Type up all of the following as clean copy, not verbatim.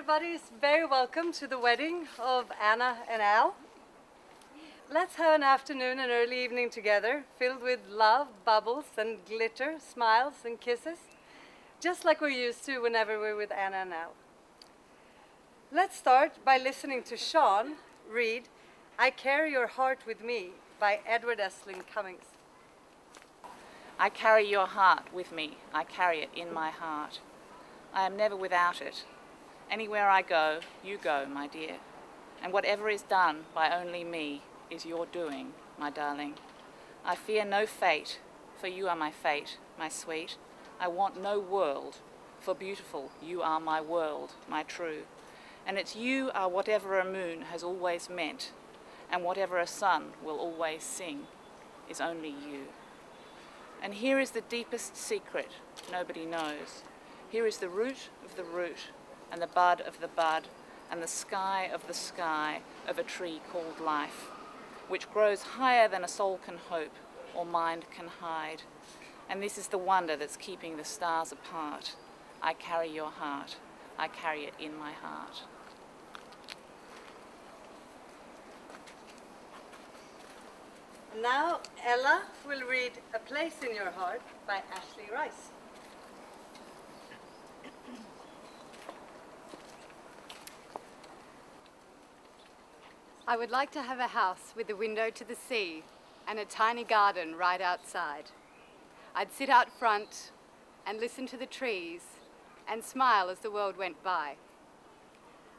everybody is very welcome to the wedding of Anna and Al. Let's have an afternoon and early evening together, filled with love, bubbles, and glitter, smiles, and kisses, just like we're used to whenever we're with Anna and Al. Let's start by listening to Sean read I Carry Your Heart With Me by Edward Estlin Cummings. I carry your heart with me, I carry it in my heart. I am never without it. Anywhere I go, you go, my dear. And whatever is done by only me is your doing, my darling. I fear no fate, for you are my fate, my sweet. I want no world, for beautiful you are my world, my true. And it's you are whatever a moon has always meant, and whatever a sun will always sing is only you. And here is the deepest secret nobody knows. Here is the root of the root, and the bud of the bud, and the sky of a tree called life, which grows higher than a soul can hope or mind can hide. And this is the wonder that's keeping the stars apart. I carry your heart, I carry it in my heart. Now Ella will read A Place in Your Heart by Ashley Rice. I would like to have a house with a window to the sea and a tiny garden right outside. I'd sit out front and listen to the trees and smile as the world went by.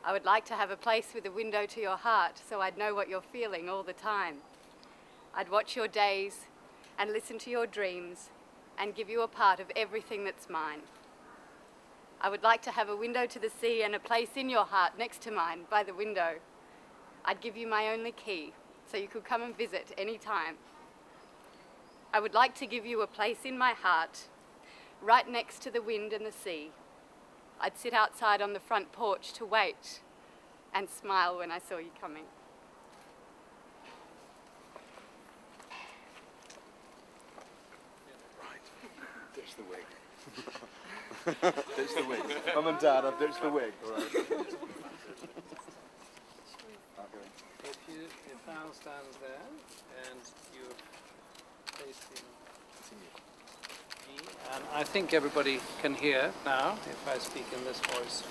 I would like to have a place with a window to your heart so I'd know what you're feeling all the time. I'd watch your days and listen to your dreams and give you a part of everything that's mine. I would like to have a window to the sea and a place in your heart next to mine by the window. I'd give you my only key so you could come and visit any time. I would like to give you a place in my heart right next to the wind and the sea. I'd sit outside on the front porch to wait and smile when I saw you coming. Ditch the wig. Ditch the wig. Mum and Dad, I've ditched the wig. All right. If Al stands there and you're facing me, and I think everybody can hear now if I speak in this voice.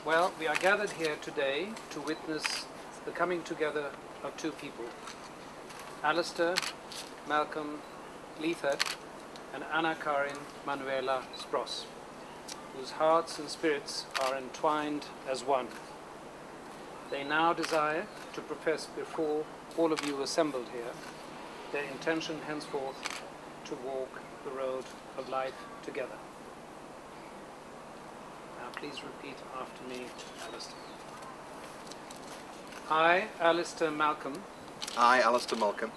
Well, we are gathered here today to witness the coming together of two people. Alistair Malcolm Leithert and Anna Karin Manuela Spross, whose hearts and spirits are entwined as one. They now desire to profess before all of you assembled here their intention henceforth to walk the road of life together. Now please repeat after me, Alistair. I, Alistair Malcolm. I, Alistair Malcolm.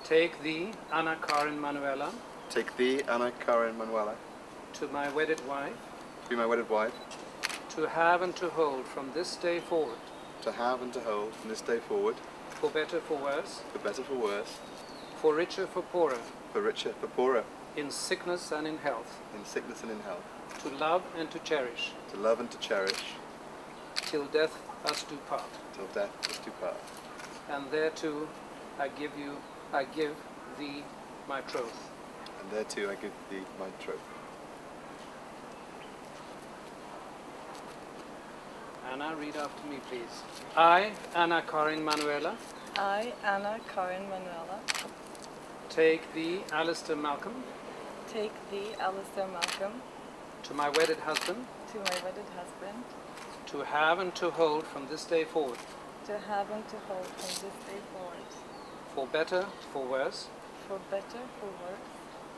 Take thee, Anna Karin Manuela. Take thee, Anna Karin Manuela. To my wedded wife. To be my wedded wife. To have and to hold from this day forward. To have and to hold from this day forward. For better, for worse. For better, for worse. For richer, for poorer. For richer, for poorer. In sickness and in health. In sickness and in health. To love and to cherish. To love and to cherish. Till death us do part. Till death us do part. And thereto I give thee my troth. And thereto I give thee my troth. Anna, read after me, please. I, Anna Karin Manuela. I, Anna Karin Manuela. Take thee, Alistair Malcolm. Take thee, Alistair Malcolm. To my wedded husband. To my wedded husband. To have and to hold from this day forward. To have and to hold from this day forward. For better, for worse. For better, for worse.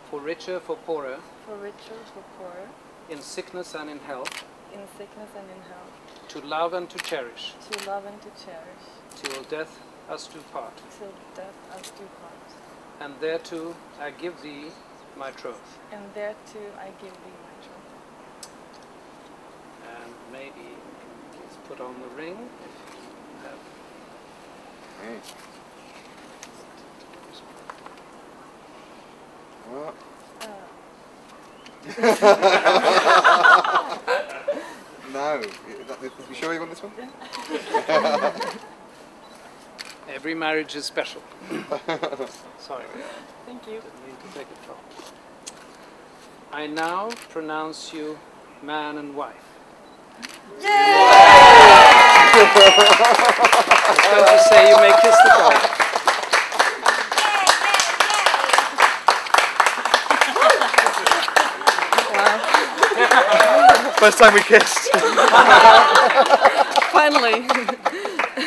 For richer, for poorer. For richer, for poorer. In sickness and in health. In sickness and in health. To love and to cherish. To love and to cherish. Till death us do part. Till death us do part. And thereto I give thee my troth. And thereto I give thee my troth. And maybe you can please put on the ring if you have. What? No. You sure you want this one? Every marriage is special. Sorry. Thank you. Didn't mean to take it from. I now pronounce you man and wife. I was going to say you may kiss the bride. First time we kissed. Finally.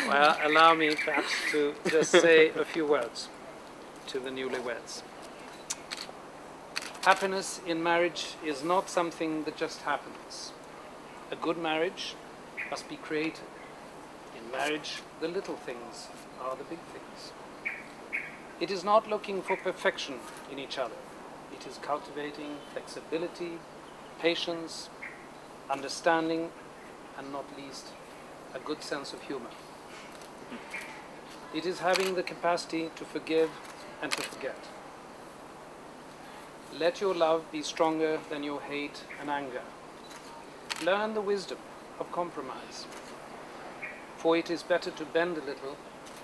Well, allow me perhaps to just say a few words to the newlyweds. Happiness in marriage is not something that just happens. A good marriage must be created. In marriage, the little things are the big things. It is not looking for perfection in each other. It is cultivating flexibility, patience, understanding, and not least, a good sense of humor. It is having the capacity to forgive and to forget. Let your love be stronger than your hate and anger. Learn the wisdom of compromise, for it is better to bend a little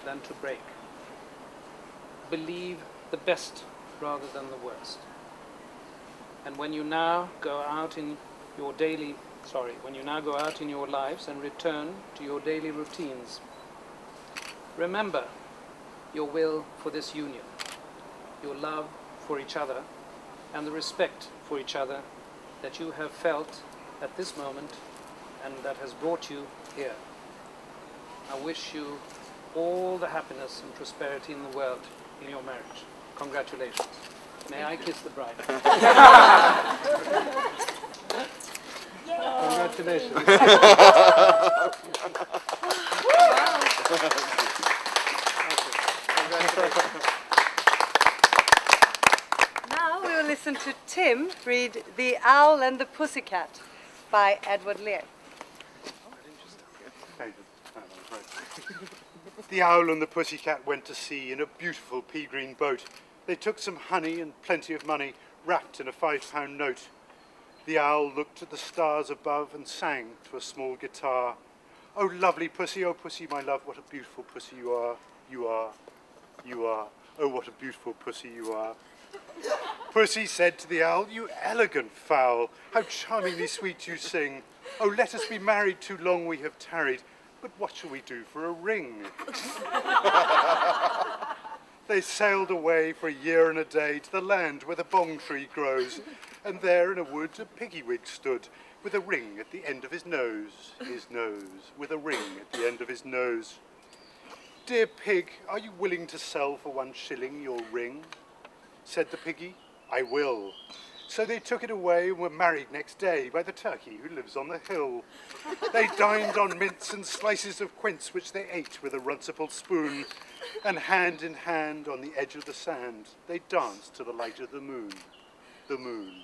than to break. Believe the best rather than the worst. And when you now go out in your lives and return to your daily routines, remember your will for this union, your love for each other, and the respect for each other that you have felt at this moment and that has brought you here. I wish you all the happiness and prosperity in the world in your marriage. Congratulations. May I kiss the bride? Congratulations. Now we will listen to Tim read The Owl and the Pussycat by Edward Lear. The owl and the pussycat went to sea in a beautiful pea-green boat. They took some honey and plenty of money wrapped in a £5 note. The owl looked at the stars above and sang to a small guitar. Oh, lovely pussy, oh pussy, my love, what a beautiful pussy you are, you are, you are. Oh, what a beautiful pussy you are. Pussy said to the owl, you elegant fowl, how charmingly sweet you sing. Oh, let us be married, too long we have tarried. But what shall we do for a ring? They sailed away for a year and a day to the land where the bong tree grows, and there in a wood a piggy-wig stood, with a ring at the end of his nose, with a ring at the end of his nose. Dear pig, are you willing to sell for 1 shilling your ring? Said the piggy, I will. So they took it away and were married next day by the turkey who lives on the hill. They dined on mince and slices of quince, which they ate with a runcible spoon, and hand in hand on the edge of the sand, they danced to the light of the moon. The moon.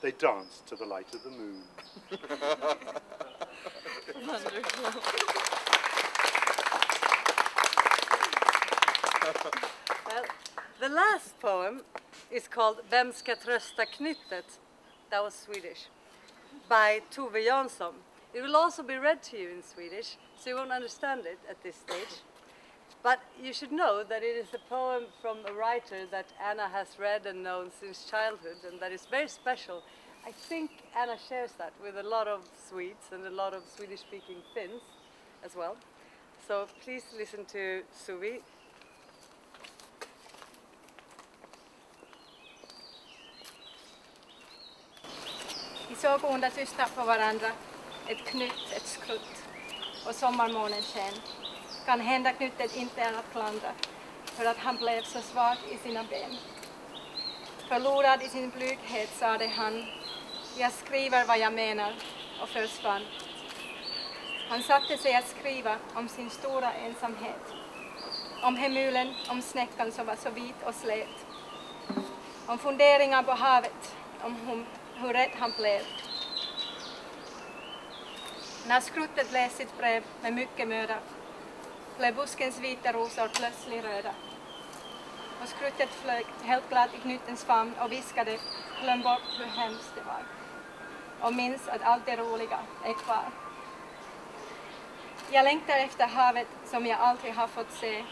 They danced to the light of the moon. Wonderful. Well, the last poem is called Vem ska trösta knyttet? That was Swedish. By Tove Jansson. It will also be read to you in Swedish, so you won't understand it at this stage. But you should know that it is a poem from a writer that Anna has read and known since childhood, and that is very special. I think Anna shares that with a lot of Swedes and a lot of Swedish-speaking Finns as well. So please listen to Suvi. Vi såg onda systrar på varandra, ett knytt, ett skrutt och sommarmånen sken. Kan hända knyttet inte är att klandra, för att han blev så svag i sina ben. Förlorad i sin blyghet sade han, jag skriver vad jag menar, och försvann. Han satte sig att skriva om sin stora ensamhet. Om hemulen, om snäckan som var så vit och slät. Om funderingar på havet, om hur rädd han blev. När skruttet läste sitt brev med mycket möda blev buskens vita rosor plötsligt röda. Och skruttet flög helt glatt i knyttens famn och viskade, glöm bort hur hemskt det var. Och minns att allt det roliga är kvar. Jag längtar efter havet som jag aldrig har fått se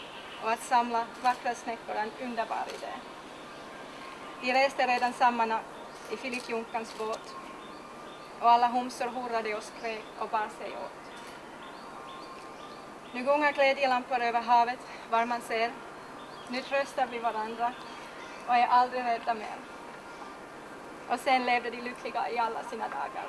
och att samla vackra snäckor är en underbar idé. Vi reste redan samma natt i Filip Junkans båt och alla homsor hurrade och skrek och bar sig åt. Nu gungar glädjelampor över havet var man ser. Nu tröstar vi varandra och är aldrig rädda mer. Och sen levde de lyckliga i alla sina dagar.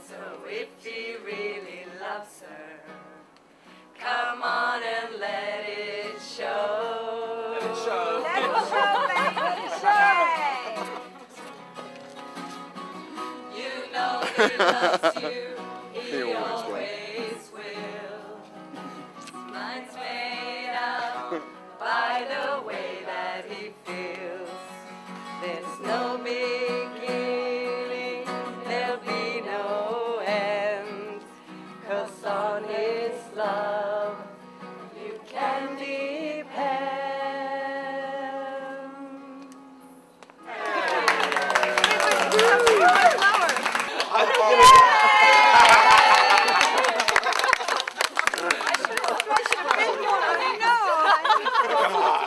So if he really loves her, come on and let it show. Let it show. Let it show, baby. Let it show. You know he loves you. He always will. Mine's made up by the way that he feels. There's no beginning, there'll be no end. 'Cause on his love you can depend. Come on.